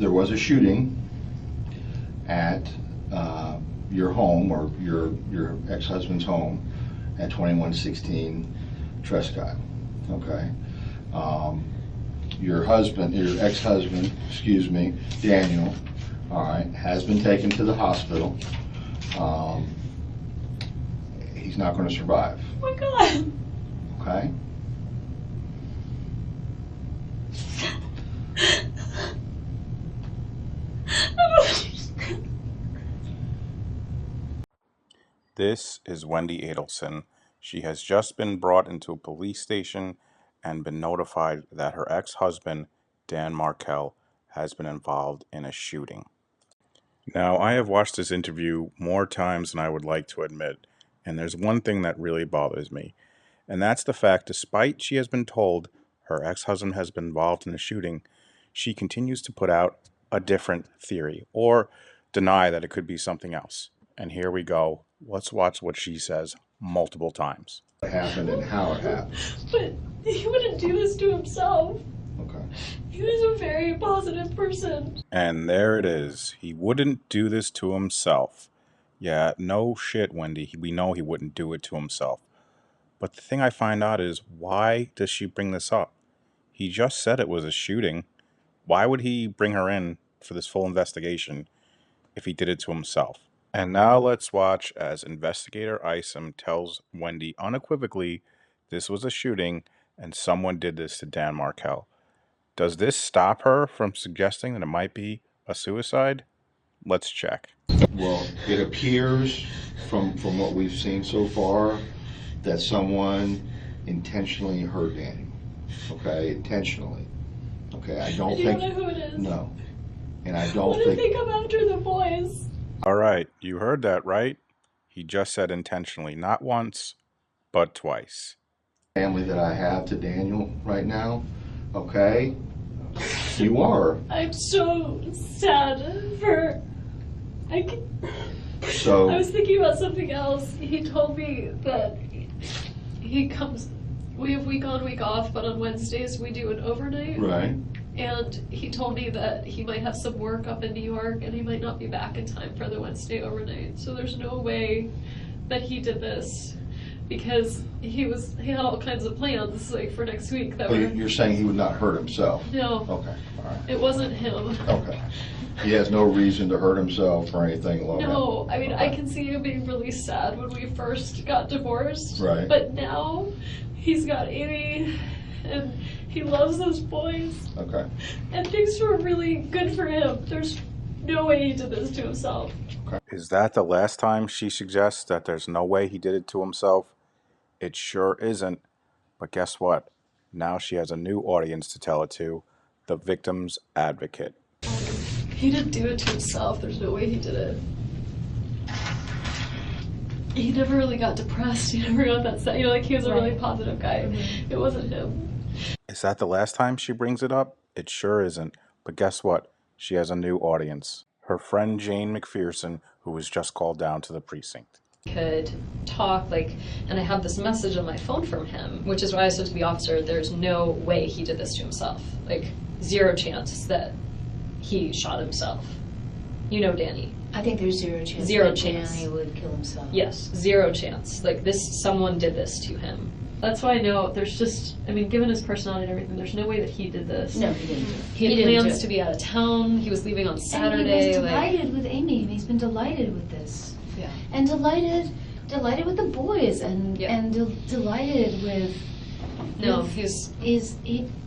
there was a shooting at your home, or your ex-husband's home, at 2116 Trescott. Okay. Your ex-husband, excuse me, Daniel, all right, has been taken to the hospital. He's not going to survive. Oh my God. Okay. This is Wendy Adelson. She has just been brought into a police station and been notified that her ex-husband, Dan Markel, has been involved in a shooting. Now, I have watched this interview more times than I would like to admit, and there's one thing that really bothers me, and that's the fact, despite she has been told her ex-husband has been involved in a shooting, she continues to put out a different theory, or deny that it could be something else. And here we go. Let's watch what she says multiple times. What happened and how it happened. But he wouldn't do this to himself. Okay. He was a very positive person. And there it is. He wouldn't do this to himself. Yeah, no shit, Wendy. We know he wouldn't do it to himself. But the thing I find out is, why does she bring this up? He just said it was a shooting. Why would he bring her in for this full investigation if he did it to himself? And now let's watch as Investigator Isom tells Wendy unequivocally this was a shooting and someone did this to Dan Markel. Does this stop her from suggesting that it might be a suicide? Let's check. Well, it appears from what we've seen so far that someone intentionally hurt Danny. Okay, intentionally. Okay, I don't You think. don't know who it is? No, and I don't What think. if they come after the boys? All right, you heard that, right? He just said intentionally, not once, but twice. Family that I have to Daniel right now. Okay, you are. I'm so sad for. I So was thinking about something else. He told me that he comes. We have week on, week off, but on Wednesdays we do an overnight. right. And he told me that he might have some work up in New York and he might not be back in time for the Wednesday overnight. So there's no way that he did this, because he had all kinds of plans like for next week that But were. you're saying he would not hurt himself. No, Okay, all right. it wasn't him. Okay. He has no reason to hurt himself or anything along that. No, I mean, Okay. I can see him being really sad when we first got divorced. Right. But now he's got Amy and he loves those boys. Okay. And things were really good for him. There's no way he did this to himself. Is that the last time she suggests that there's no way he did it to himself? It sure isn't. But guess what? Now she has a new audience to tell it to, the victim's advocate. He didn't do it to himself. There's no way he did it. He never really got depressed. He never got that sad. You know, like he was a really positive guy. Mm-hmm. It wasn't him. Is that the last time she brings it up? It sure isn't. But guess what? She has a new audience. Her friend Jane McPherson, who was just called down to the precinct. Could talk, like, and I have this message on my phone from him, which is why I said to the officer, there's no way he did this to himself. Like, zero chance that he shot himself. You know Danny. I think there's zero chance Zero that chance. Danny would kill himself. Yes, zero chance. Like, someone did this to him. That's why I know there's just, I mean, given his personality and everything, there's no way that he did this. No, he didn't do it. He had plans to be out of town. He was leaving on Saturday. And he was delighted with Amy, and he's been delighted with this. Yeah. And delighted with the boys, and delighted with. No, with, he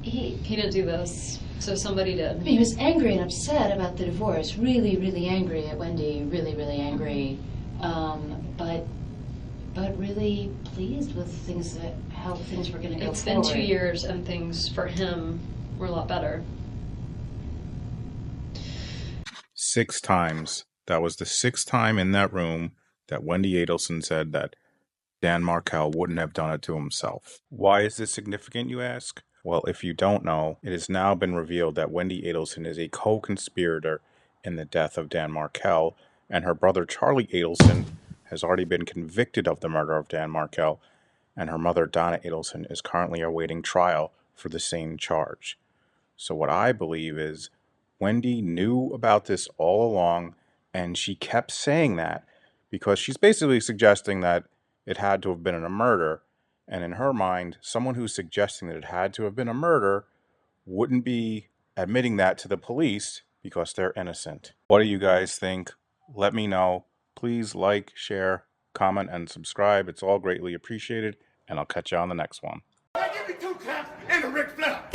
didn't do this. So somebody did. He was angry and upset about the divorce. Really, really angry at Wendy. Really, really angry. But really pleased with how things were going to go It's forward. been 2 years, and things for him were a lot better. 6 times. That was the 6th time in that room that Wendy Adelson said that Dan Markel wouldn't have done it to himself. Why is this significant, you ask? Well, if you don't know, it has now been revealed that Wendy Adelson is a co-conspirator in the death of Dan Markel, and her brother Charlie Adelson has already been convicted of the murder of Dan Markel, and her mother Donna Adelson is currently awaiting trial for the same charge. So what I believe is Wendy knew about this all along, and she kept saying that because she's basically suggesting that it had to have been a murder. And in her mind, someone who's suggesting that it had to have been a murder wouldn't be admitting that to the police because they're innocent. What do you guys think? Let me know. Please like, share, comment, and subscribe. It's all greatly appreciated, and I'll catch you on the next one. Give me 2 taps and a Ric Flair.